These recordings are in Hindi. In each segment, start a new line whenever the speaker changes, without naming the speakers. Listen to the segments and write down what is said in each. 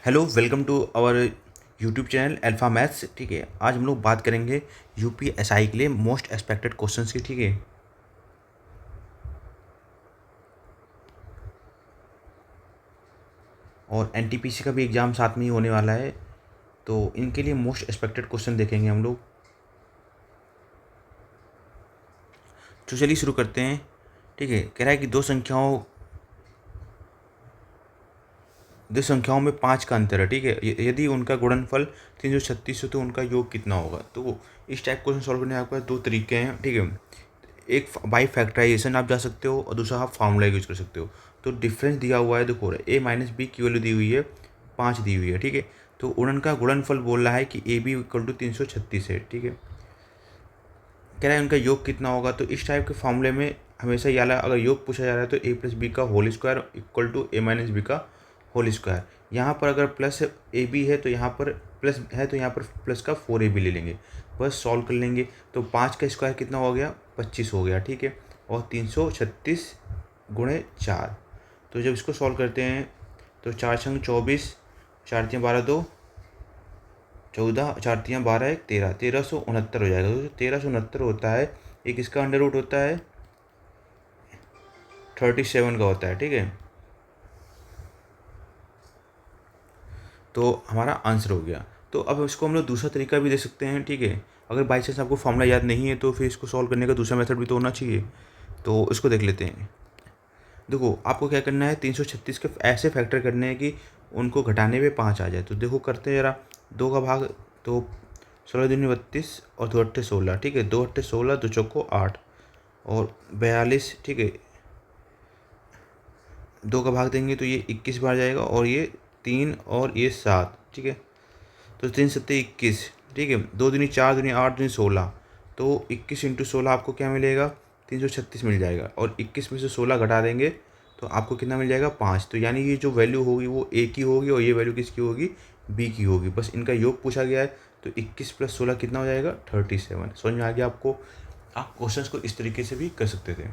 Hello, welcome to our YouTube channel alpha maths. ठीक है, आज हम लोग बात करेंगे यूपीएसआई के लिए मोस्ट एक्सपेक्टेड क्वेश्चंस की। ठीक है, और एनटीपीसी का भी एग्ज़ाम साथ में ही होने वाला है, तो इनके लिए मोस्ट एक्सपेक्टेड क्वेश्चन देखेंगे हम लोग। तो चलिए शुरू करते हैं। ठीक है, कह रहा है कि दो संख्याओं में 5 का अंतर है। ठीक है, यदि उनका गुणनफल 336 है तो उनका योग कितना होगा। तो इस टाइप क्वेश्चन सॉल्व करने के आपके पास दो तरीके हैं। ठीक है, एक बाई फैक्टराइजेशन आप जा सकते हो और दूसरा आप फार्मूला यूज कर सकते हो। तो डिफरेंस दिया हुआ है, देखो ए माइनस बी की वैल्यू दी हुई है 5 दी हुई है। ठीक है, तो उनका गुणनफल बोल रहा है कि ए बी इक्वल टू 336 है। ठीक है, कह रहा है उनका योग कितना होगा। तो इस टाइप के फॉर्मूले में हमेशा याद अगर योग पूछा जा रहा है तो ए प्लस बी का whole square equal to A minus B का होल स्क्वायर। यहाँ पर अगर प्लस ए बी है तो यहाँ पर प्लस है, तो यहाँ पर प्लस का 4ab ले लेंगे, बस सॉल्व कर लेंगे। तो 5 का स्क्वायर कितना हो गया, 25 हो गया। ठीक है, और 336 गुणे 4। तो जब इसको सॉल्व करते हैं तो 4 छंग 24, 4 3 12 2 14, 4 3 12 1 13, 1369 हो जाएगा। तो 1369 होता है, एक इसका अंडर रूट होता है 37 का होता है। ठीक है, तो हमारा आंसर हो गया। तो अब इसको हम लोग दूसरा तरीका भी दे सकते हैं। ठीक है, अगर बाई चांस आपको फॉर्मूला याद नहीं है तो फिर इसको सॉल्व करने का दूसरा मेथड भी तो होना चाहिए। तो इसको देख लेते हैं। देखो आपको क्या करना है, 336 के ऐसे फैक्टर करने हैं कि उनको घटाने पे 5 आ जाए। तो देखो करते हैं ज़रा, 2 का भाग, तो 16 दूनी 32 और 2 अट्ठे 16। ठीक है, 2 अट्ठे 16, 2 चौको 8 और 42। ठीक है, 2 का भाग देंगे तो ये 21 बार जाएगा और ये 3 और ये 7। ठीक है, तो 3 सत्ते 21। ठीक है, 2 दूनी 4, दूनी 8, दूनी 16। तो 21 इंटू 16 आपको क्या मिलेगा, 336 मिल जाएगा। और 21 में से 16 घटा देंगे तो आपको कितना मिल जाएगा, 5। तो यानी ये जो वैल्यू होगी वो ए की होगी और ये वैल्यू किसकी होगी, बी की होगी। बस इनका योग पूछा गया है, तो 21 + 16 कितना हो जाएगा, 37। समझ में आ गया आपको। आप क्वेश्चंस को इस तरीके से भी कर सकते थे।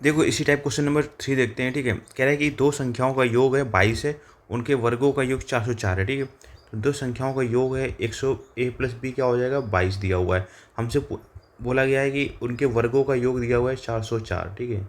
देखो इसी टाइप क्वेश्चन नंबर 3 देखते हैं। ठीक है, कह रहा है कि दो संख्याओं का योग है 22 है, उनके वर्गों का योग 404 है। ठीक है, तो दो संख्याओं का योग है 100, ए प्लस बी क्या हो जाएगा, 22 दिया हुआ है। हमसे बोला गया है कि उनके वर्गों का योग दिया हुआ है 404। ठीक है,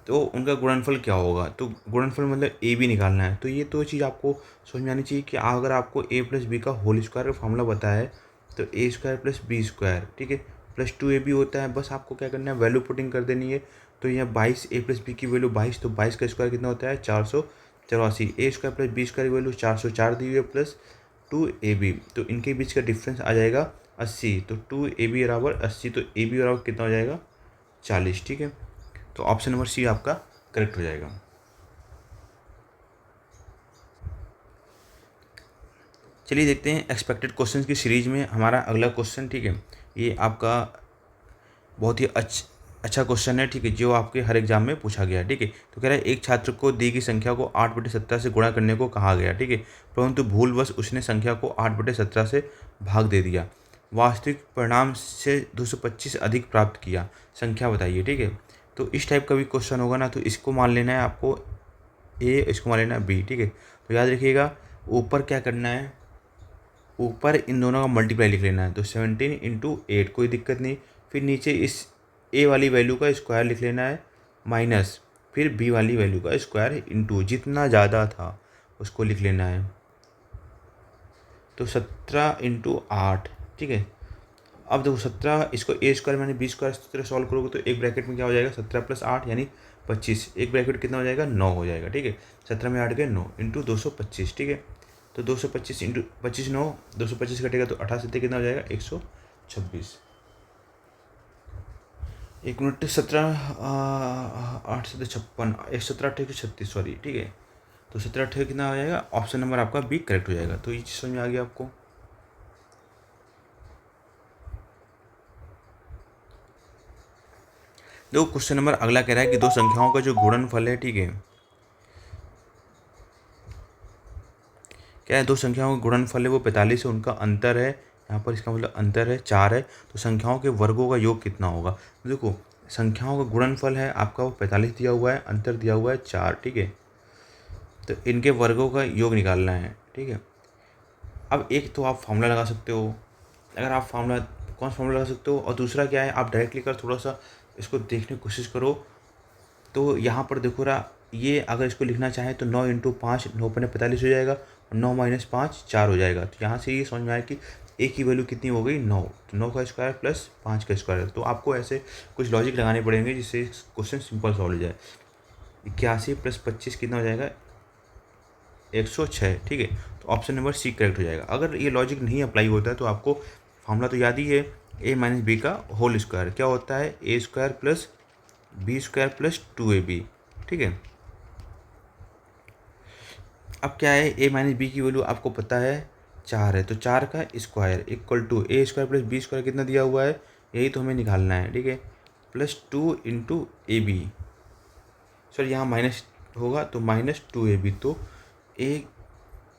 तो उनका गुणनफल क्या होगा। तो गुणनफल मतलब ए बी निकालना है। तो ये तो चीज़ आपको समझ में आनी चाहिए कि अगर आपको ए प्लस बी का होल स्क्वायर का फॉर्मूला बताया है तो ए स्क्वायर प्लस बी स्क्वायर, ठीक है, प्लस 2ab होता है। बस आपको क्या करना है, वैल्यू पुटिंग कर देनी है। तो यहाँ 22, ए प्लस बी की वैल्यू 22, तो 22 का स्क्वायर कितना होता है, 484। ए स्क्वायर प्लस बी स्क्वायर की वैल्यू 404 दी हुई है, प्लस 2ab। तो इनके बीच का डिफरेंस आ जाएगा 80। तो 2ab बराबर 80, तो ए बी बराबर कितना हो जाएगा, 40। ठीक है, तो ऑप्शन नंबर सी आपका करेक्ट हो जाएगा। चलिए देखते हैं एक्सपेक्टेड क्वेश्चंस की सीरीज में हमारा अगला क्वेश्चन। ठीक है, ये आपका बहुत ही अच्छा क्वेश्चन है। ठीक है, जो आपके हर एग्जाम में पूछा गया है। ठीक है, तो कह रहा है एक छात्र को दी गई संख्या को 8/17 से गुणा करने को कहा गया। ठीक है, परंतु भूलवश उसने संख्या को 8/17 से भाग दे दिया। वास्तविक परिणाम से 225 अधिक प्राप्त किया, संख्या बताइए। ठीक है, तो इस टाइप का भी क्वेश्चन होगा ना, तो इसको मान लेना है आपको ए, इसको मान लेना है बी। ठीक है, तो याद रखिएगा ऊपर क्या करना है, ऊपर इन दोनों का मल्टीप्लाई लिख लेना है। तो 17 इंटू 8, कोई दिक्कत नहीं। फिर नीचे इस ए वाली वैल्यू का स्क्वायर लिख लेना है, माइनस फिर बी वाली वैल्यू का स्क्वायर इंटू जितना ज़्यादा था उसको लिख लेना है। तो 17 इंटू 8। ठीक है, अब देखो 17, इसको ए स्क्वायर मैंने बी स्क्वायर तरह सॉल्व करोगे तो एक ब्रैकेट में क्या हो जाएगा, 17 + 8 यानी 25। एक ब्रैकेट कितना हो जाएगा, 9 हो जाएगा। ठीक है, 17 में 8 गए 9 इंटू 225। ठीक है, तो 225 इंटू 25 9, 225 कटेगा तो 18 कितना हो जाएगा, 126। 1 मिनट 17 8 7 56, 17 8 36, सॉरी। ठीक है, तो 17 8 कितना हो जाएगा, ऑप्शन नंबर आपका बी करेक्ट हो जाएगा। तो ये चीज़ समझ में आ गया आपको। देखो क्वेश्चन नंबर अगला कह रहा है कि दो संख्याओं का जो गुणनफल है। ठीक है, क्या है, दो संख्याओं का गुणनफल है वो 45 है, उनका अंतर है, यहाँ पर इसका मतलब अंतर है 4 है। तो संख्याओं के वर्गों का योग कितना होगा। तो देखो संख्याओं का गुणनफल है आपका वो 45 दिया हुआ है, अंतर दिया हुआ है 4, ठीक है। तो इनके वर्गों का योग निकालना है, ठीक है। अब एक तो आप फार्मूला लगा सकते हो, अगर आप फार्मूला कौन सा फार्मूला लगा सकते हो, और दूसरा क्या है, आप डायरेक्टली कर थोड़ा सा इसको देखने की कोशिश करो। तो यहाँ पर देखो रहा, ये अगर इसको लिखना चाहें तो 9 इंटू 5 9 पन्ने 45 हो जाएगा, और 9 माइनस 5 4 हो जाएगा। तो यहाँ से ये समझ में आया कि ए की वैल्यू कितनी हो गई 9, तो 9 का स्क्वायर प्लस 5 का स्क्वायर। तो आपको ऐसे कुछ लॉजिक लगाने पड़ेंगे जिससे क्वेश्चन सिंपल सॉल्व हो जाए। 81 प्लस 25 कितना हो जाएगा 106, ठीक है। तो ऑप्शन नंबर सी करेक्ट हो जाएगा। अगर ये लॉजिक नहीं अप्लाई होता है तो आपको फार्मूला तो याद ही है, ए माइनस बी का होल स्क्वायर क्या होता है, A square plus B square plus 2ab, ठीक है। अब क्या है, ए माइनस बी की वैल्यू आपको पता है 4 है, तो 4 का square equal to A square plus B square कितना दिया हुआ है, यही तो हमें निकालना है, ठीक है। Plus 2 into A B, sir यहाँ माइनस होगा तो माइनस 2ab, तो ए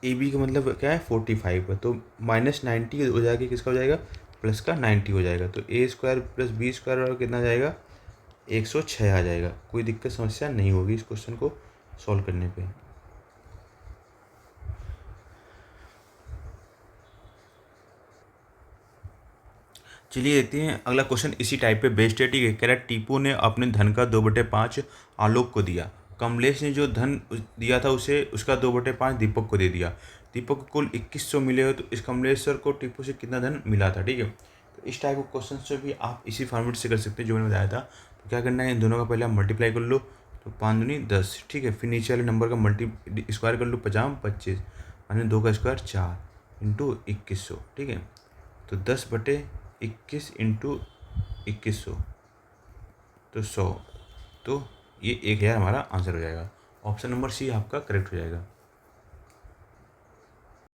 बी का मतलब क्या है 45 है, तो माइनस 90 हो जाएगा, किसका हो जाएगा प्लस का 90 हो जाएगा। तो ए स्क्वायर प्लस बी स्क्वायर कितना आ जाएगा 106 आ जाएगा। कोई दिक्कत समस्या नहीं होगी इस क्वेश्चन को सॉल्व करने पे। चलिए देखते हैं अगला क्वेश्चन, इसी टाइप पे बेस्ड है, ठीक है। कह रहा है टीपू ने अपने धन का 2/5 आलोक को दिया, कमलेश ने जो धन दिया था उसे उसका 2/5 दीपक को दे दिया। दीपक को कुल 2100 मिले हो, तो इस कमलेश्वर को टीपू से कितना धन मिला था, ठीक है। तो इस टाइप के क्वेश्चन से भी आप इसी फॉर्मेट से कर सकते हैं जो मैंने बताया था। तो क्या करना है, इन दोनों का पहले आप मल्टीप्लाई कर लो, तो 5 दूनी 10, ठीक है। फिर नीचे वाले नंबर का स्क्वायर कर लो, 50 25 माने 2 का स्क्वायर 4 इंटू 2100, ठीक है। तो 10/21 इंटू 2100 तो 100, तो ये 1000 हमारा आंसर हो जाएगा। ऑप्शन नंबर सी आपका करेक्ट हो जाएगा।